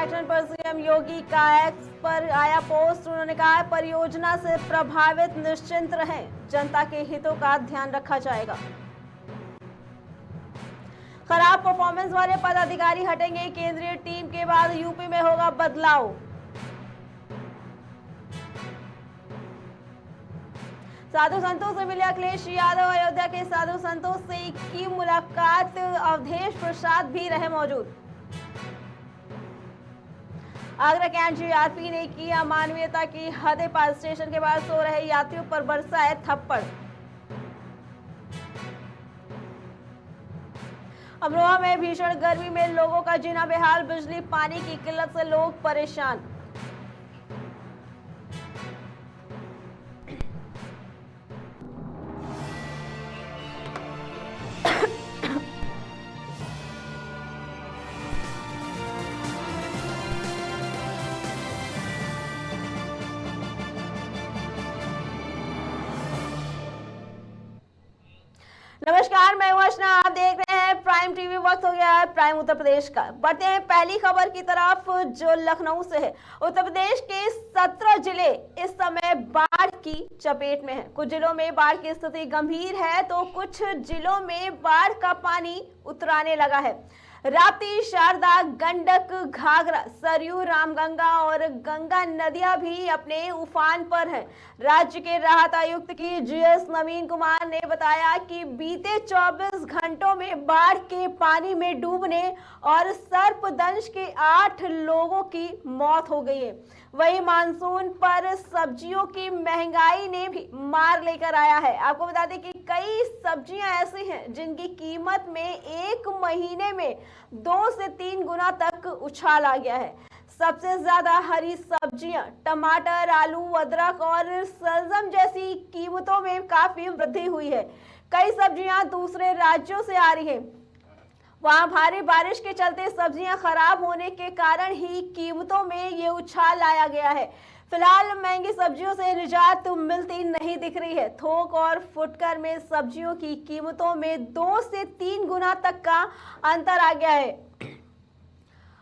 Action पर CM योगी का x पर आया पोस्ट। उन्होंने कहा परियोजना से प्रभावित निश्चिंत रहें, जनता के हितों का ध्यान रखा जाएगा। खराब परफॉर्मेंस वाले पदाधिकारी हटेंगे, केंद्रीय टीम के बाद यूपी में होगा बदलाव। साधु संतों से मिले अखिलेश यादव। अयोध्या के साधु संतों से की मुलाकात, अवधेश प्रसाद भी रहे मौजूद। आगरा के एनजीआरपी ने की अमानवीयता की हदें पार। स्टेशन के बाहर सो रहे यात्रियों पर बरसाए थप्पड़। अमरोहा में भीषण गर्मी में लोगों का जीना बेहाल, बिजली पानी की किल्लत से लोग परेशान। नमस्कार, मैं हूं अर्चना, आप देख रहे हैं प्राइम टीवी। वक्त हो गया है प्राइम उत्तर प्रदेश का। बढ़ते हैं पहली खबर की तरफ, जो लखनऊ से है। उत्तर प्रदेश के 17 जिले इस समय बाढ़ की चपेट में हैं। कुछ जिलों में बाढ़ की स्थिति गंभीर है तो कुछ जिलों में बाढ़ का पानी उतराने लगा है। राप्ती, शारदा, गंडक, घाघरा, सरयू, रामगंगा और गंगा नदियां भी अपने उफान पर हैं। राज्य के राहत आयुक्त की जीएस नवीन कुमार ने बताया कि बीते 24 घंटों में बाढ़ के पानी में डूबने और सर्पदंश के 8 लोगों की मौत हो गई है। वहीं मानसून पर सब्जियों की महंगाई ने भी मार लेकर आया है। आपको बता दें कि कई सब्जियां ऐसी हैं जिनकी कीमत में एक महीने में 2 से 3 गुना तक उछाल आ गया है। सबसे ज्यादा हरी सब्जियां टमाटर, आलू, अदरक और सलजम जैसी कीमतों में काफी वृद्धि हुई है। कई सब्जियां दूसरे राज्यों से आ रही हैं। वहां भारी बारिश के चलते सब्जियां खराब होने के कारण ही कीमतों में ये उछाल लाया गया है। फिलहाल महंगी सब्जियों से निजात मिलती नहीं दिख रही है। थोक और फुटकर में सब्जियों की कीमतों में 2 से 3 गुना तक का अंतर आ गया है।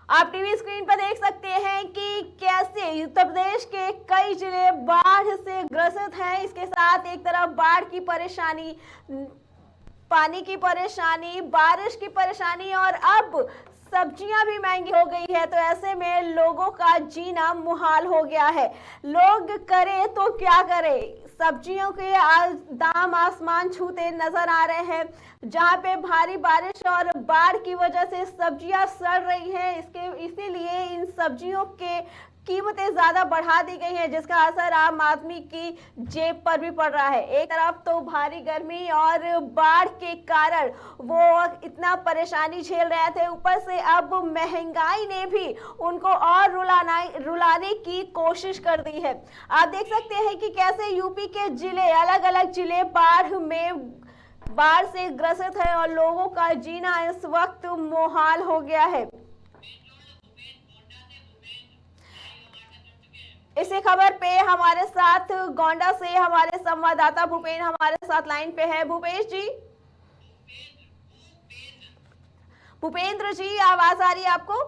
आप टीवी स्क्रीन पर देख सकते हैं कि कैसे उत्तर प्रदेश के कई जिले बाढ़ से ग्रसित हैं। इसके साथ एक तरफ बाढ़ की परेशानी, पानी की परेशानी, बारिश की परेशानी और अब सब्जियां भी महंगी हो गई है। तो ऐसे में लोगों का जीना मुहाल हो गया है। लोग करे तो क्या करे, सब्जियों के दाम आसमान छूते नजर आ रहे हैं। जहां पे भारी बारिश और बाढ़ की वजह से सब्जियां सड़ रही हैं, इसीलिए इन सब्जियों के कीमतें ज्यादा बढ़ा दी गई हैं, जिसका असर आम आदमी की जेब पर भी पड़ रहा है। एक तरफ तो भारी गर्मी और बाढ़ के कारण वो इतना परेशानी झेल रहे थे, ऊपर से अब महंगाई ने भी उनको और रुलाने की कोशिश कर दी है। आप देख सकते हैं कि कैसे यूपी के जिले, अलग अलग जिले बाढ़ से ग्रसित है और लोगों का जीना इस वक्त मुहाल हो गया है। इसी खबर पे हमारे साथ गोंडा से हमारे संवाददाता भूपेन हमारे साथ लाइन पे है। भूपेश जी, भूपेंद्र जी, आवाज आ रही है आपको?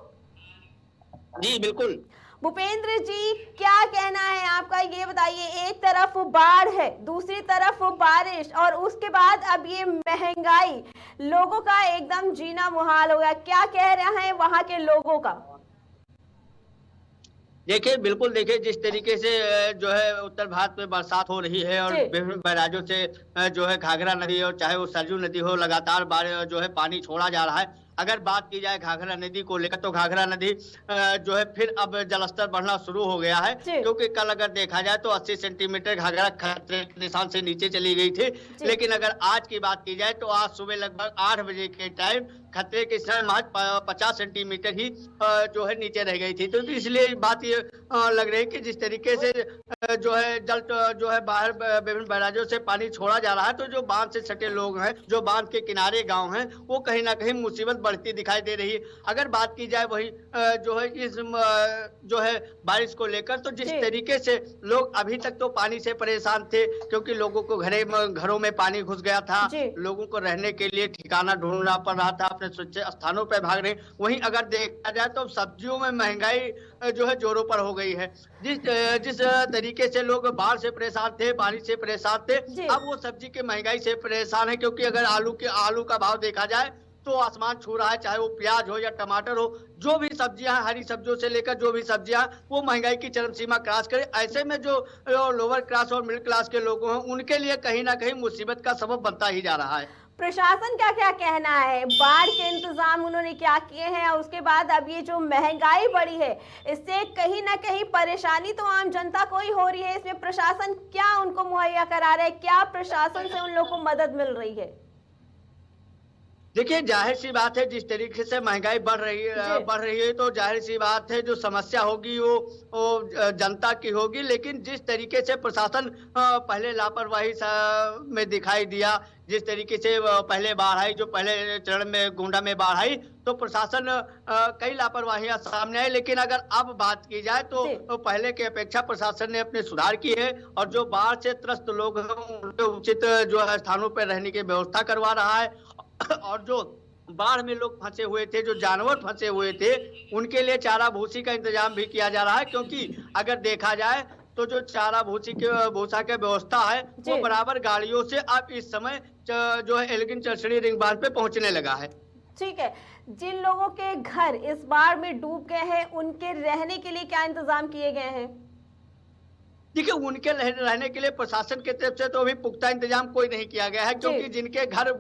जी बिल्कुल। भूपेंद्र जी, क्या कहना है आपका, ये बताइए। एक तरफ बाढ़ है, दूसरी तरफ बारिश और उसके बाद अब ये महंगाई, लोगों का एकदम जीना मुहाल हो गया। क्या कह रहे हैं वहां के लोगों का? देखिए बिल्कुल, देखिए जिस तरीके से जो है उत्तर भारत में बरसात हो रही है और विभिन्न बैराजों से जो है घाघरा नदी और चाहे वो सरयू नदी हो, लगातार जो है पानी छोड़ा जा रहा है। अगर बात की जाए घाघरा नदी को लेकर तो घाघरा नदी जो है फिर अब जलस्तर बढ़ना शुरू हो गया है, क्योंकि कल अगर देखा जाए तो 80 सेंटीमीटर घाघरा खतरे के निशान से नीचे चली गई थी। लेकिन अगर आज की बात की जाए तो आज सुबह लगभग 8 बजे के टाइम खतरे के निशान महज 50 सेंटीमीटर ही जो है नीचे रह गई थी। तो इसलिए बात ये लग रही है कि जिस तरीके से जो है जो है बाहर विभिन्न बैराजों से पानी छोड़ा जा रहा है, तो जो बांध से सटे लोग हैं, जो बांध के किनारे गांव हैं, वो कहीं ना कहीं मुसीबत बढ़ती दिखाई दे रही है। अगर बात की जाए वही जो है इस जो है बारिश को लेकर, तो जिस तरीके से लोग अभी तक तो पानी से परेशान थे, क्योंकि लोगों को घरों में पानी घुस गया था, लोगों को रहने के लिए ठिकाना ढूंढना पड़ रहा था, अपने सुरक्षित स्थानों पर भाग रहे हैं। वहीं अगर देखा जाए तो सब्जियों में महंगाई जो है जोरों पर हो गई है। जिस तरीके से लोग बाढ़ से परेशान थे, पानी से परेशान थे, जी। अब वो सब्जी की महंगाई से परेशान है, क्योंकि अगर आलू का भाव देखा जाए तो आसमान छू रहा है, चाहे वो प्याज हो या टमाटर हो, जो भी सब्जियां, हरी सब्जियों से लेकर जो भी सब्जियां, वो महंगाई की चरम सीमा क्रॉस करे। ऐसे में जो लोअर क्लास और मिडिल क्लास के लोग हैं, उनके लिए कहीं ना कहीं मुसीबत का सबब बनता ही जा रहा है। प्रशासन का क्या कहना है? बाढ़ के इंतजाम उन्होंने क्या किए हैं, और उसके बाद अब ये जो महंगाई बढ़ी है, इससे कहीं ना कहीं परेशानी तो आम जनता को ही हो रही है। इसमें प्रशासन क्या उनको मुहैया करा रहा है? क्या प्रशासन से उन लोगों को मदद मिल रही है? देखिए, जाहिर सी बात है, जिस तरीके से महंगाई बढ़ रही है तो जाहिर सी बात है जो समस्या होगी वो जनता की होगी। लेकिन जिस तरीके से प्रशासन पहले लापरवाही में दिखाई दिया, जिस तरीके से पहले बाढ़ आई, जो पहले चरण में गोंडा में बाढ़ आई, तो प्रशासन कई लापरवाहियां सामने आई। लेकिन अगर अब बात की जाए तो पहले की अपेक्षा प्रशासन ने अपने सुधार की है, और जो बाढ़ से त्रस्त लोग हैं उनके उचित जो है स्थानों पर रहने की व्यवस्था करवा रहा है। और जो बाढ़ में लोग फंसे हुए थे, जो जानवर फंसे हुए थे, उनके लिए चारा भूसी का इंतजाम भी किया जा रहा है। क्योंकि अगर देखा जाए तो जो चारा भूसा की व्यवस्था है वो बराबर गाड़ियों से अब इस समय जो है एल्गिन चरसड़ी रिंग बांध पे पहुंचने लगा है। ठीक है, जिन लोगों के घर इस बाढ़ में डूब गए हैं, उनके रहने के लिए क्या इंतजाम किए गए हैं? देखिए, उनके रहने के लिए प्रशासन की तरफ से तो अभी पुख्ता इंतजाम कोई नहीं किया गया है, क्योंकि जिनके घर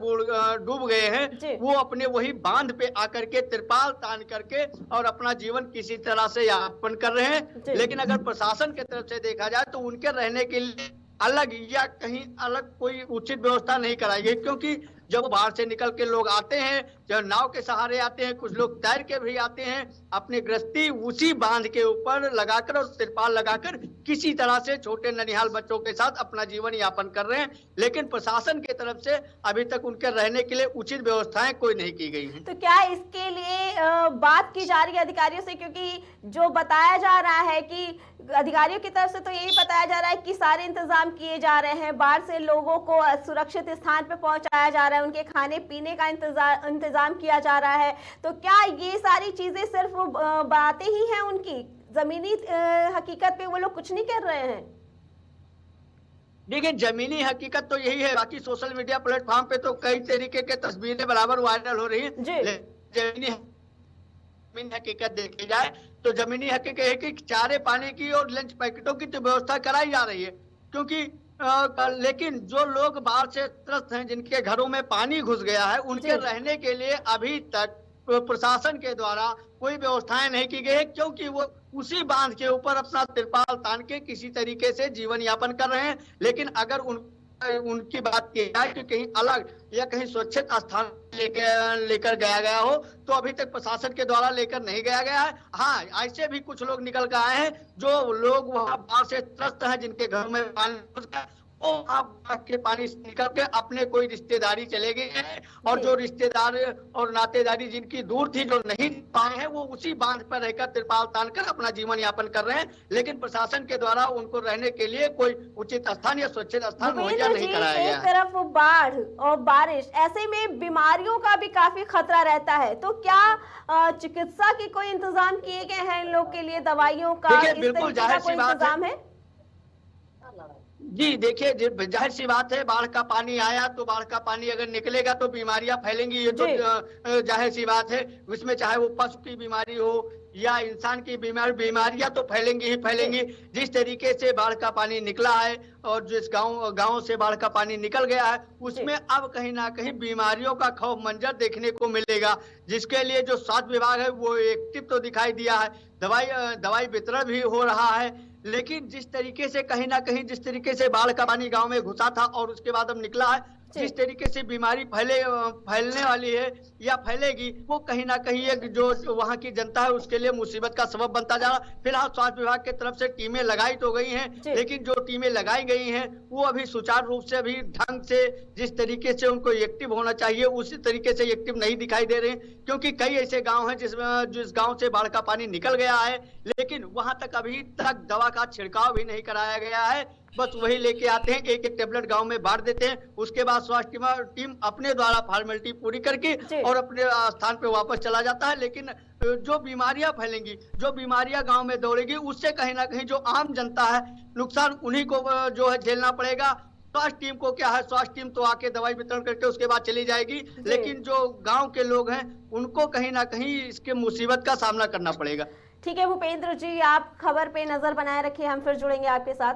डूब गए हैं वो अपने वही बांध पे आकर के तिरपाल तान करके और अपना जीवन किसी तरह से यापन कर रहे हैं। लेकिन अगर प्रशासन की तरफ से देखा जाए तो उनके रहने के लिए अलग या कहीं अलग कोई उचित व्यवस्था नहीं कराई गई, क्योंकि जब बाहर से निकल के लोग आते हैं, जब नाव के सहारे आते हैं, कुछ लोग तैर के भी आते हैं, अपनी गृहस्थी उसी बांध के ऊपर लगाकर और तिरपाल लगाकर किसी तरह से छोटे ननिहाल बच्चों के साथ अपना जीवन यापन कर रहे हैं। लेकिन प्रशासन की तरफ से अभी तक उनके रहने के लिए उचित व्यवस्थाएं कोई नहीं की गई हैं। तो क्या इसके लिए बात की जा रही है अधिकारियों से? क्योंकि जो बताया जा रहा है कि अधिकारियों की तरफ से तो यही बताया जा रहा है कि सारे इंतजाम किए जा रहे हैं, बाढ़ से लोगों को सुरक्षित स्थान पर पहुंचाया जा रहा है, उनके खाने पीने का इंतजाम किया जा रहा है। तो क्या ये सारी चीजें सिर्फ बातें ही हैं उनकी? जमीनी हकीकत पे वो लोग कुछ नहीं कर रहे हैं? देखिए, जमीनी हकीकत तो यही है। बाकी सोशल मीडिया प्लेटफॉर्म पे तो कई तरीके के तस्वीरें बराबर वायरल हो रही है। जमीनी हकीकत देखी जाए तो जमीनी हकीकत है कि चारे पानी की और लंच पैकेटों की तो व्यवस्था कराई जा रही है, क्योंकि लेकिन जो लोग बाढ़ से त्रस्त हैं, जिनके घरों में पानी घुस गया है, उनके रहने के लिए अभी तक प्रशासन के द्वारा कोई व्यवस्थाएं नहीं की गई है, क्योंकि वो उसी बांध के ऊपर अपना तिरपाल तान के किसी तरीके से जीवन यापन कर रहे हैं। लेकिन अगर उनकी बात की जाए कि कहीं अलग या कहीं सुरक्षित स्थान लेकर गया हो, तो अभी तक प्रशासन के द्वारा लेकर नहीं गया है। हाँ, ऐसे भी कुछ लोग निकल कर आए हैं, जो लोग वहां बाढ़ से त्रस्त हैं, जिनके घर में पानी घुस गया, वो आप के पानी से निकल के अपने कोई रिश्तेदारी चले गए हैं, और जो रिश्तेदार और नातेदारी जिनकी दूर थी, जो नहीं पाए हैं, वो उसी बांध पर रहकर तिरपाल तानकर अपना जीवन यापन कर रहे हैं। लेकिन प्रशासन के द्वारा उनको रहने के लिए कोई उचित स्थान या सुरक्षित स्थान मुहैया नहीं कराया गया। एक तरफ बाढ़ और बारिश, ऐसे में बीमारियों का भी काफी खतरा रहता है। तो क्या चिकित्सा के कोई इंतजाम किए गए हैं इन लोग के लिए? दवाइयों का, इस तरीके का कोई इंतजाम है? जी देखिए, जाहिर सी बात है, बाढ़ का पानी आया तो बाढ़ का पानी अगर निकलेगा तो बीमारियां फैलेंगी, ये तो जाहिर सी बात है। उसमें चाहे वो पशु की बीमारी हो या इंसान की बीमारियां तो फैलेंगी ही फैलेंगी। जिस तरीके से बाढ़ का पानी निकला है और जिस गांव से बाढ़ का पानी निकल गया है, उसमें अब कहीं ना कहीं बीमारियों का खौफ मंजर देखने को मिलेगा, जिसके लिए जो स्वास्थ्य विभाग है वो एक्टिव तो दिखाई दिया है, दवाई वितरण भी हो रहा है। लेकिन जिस तरीके से कहीं ना कहीं जिस तरीके से बाढ़ का पानी गांव में घुसा था और उसके बाद अब निकला है, जिस तरीके से बीमारी फैलने वाली है या फैलेगी, वो कहीं ना कहीं एक जो वहां की जनता है उसके लिए मुसीबत का सबब बनता जा रहा। फिलहाल स्वास्थ्य विभाग की तरफ से टीमें लगाई तो गई हैं, लेकिन जो टीमें लगाई गई हैं वो अभी सुचारू रूप से, अभी ढंग से, जिस तरीके से उनको एक्टिव होना चाहिए उसी तरीके से एक्टिव नहीं दिखाई दे रहे, क्योंकि कई ऐसे गाँव हैं जिस गाँव से बाढ़ का पानी निकल गया है, लेकिन वहां तक अभी तक दवा का छिड़काव भी नहीं कराया गया है, बस वही लेके आते हैं, एक एक टेबलेट गांव में बांट देते हैं। उसके बाद स्वास्थ्य टीम अपने द्वारा फॉर्मेलिटी पूरी करके और अपने स्थान पे वापस चला जाता है। लेकिन जो बीमारियां फैलेंगी, जो बीमारियां गांव में दौड़ेगी, उससे कहीं ना कहीं जो आम जनता है, नुकसान उन्हीं को जो है झेलना पड़ेगा। स्वास्थ्य टीम को क्या है, स्वास्थ्य टीम तो आके दवाई वितरण करके उसके बाद चली जाएगी, लेकिन जो गांव के लोग हैं उनको कहीं ना कहीं इसके मुसीबत का सामना करना पड़ेगा। ठीक है भूपेंद्र जी, आप खबर पे नजर बनाए रखिए, हम फिर जुड़ेंगे आपके साथ।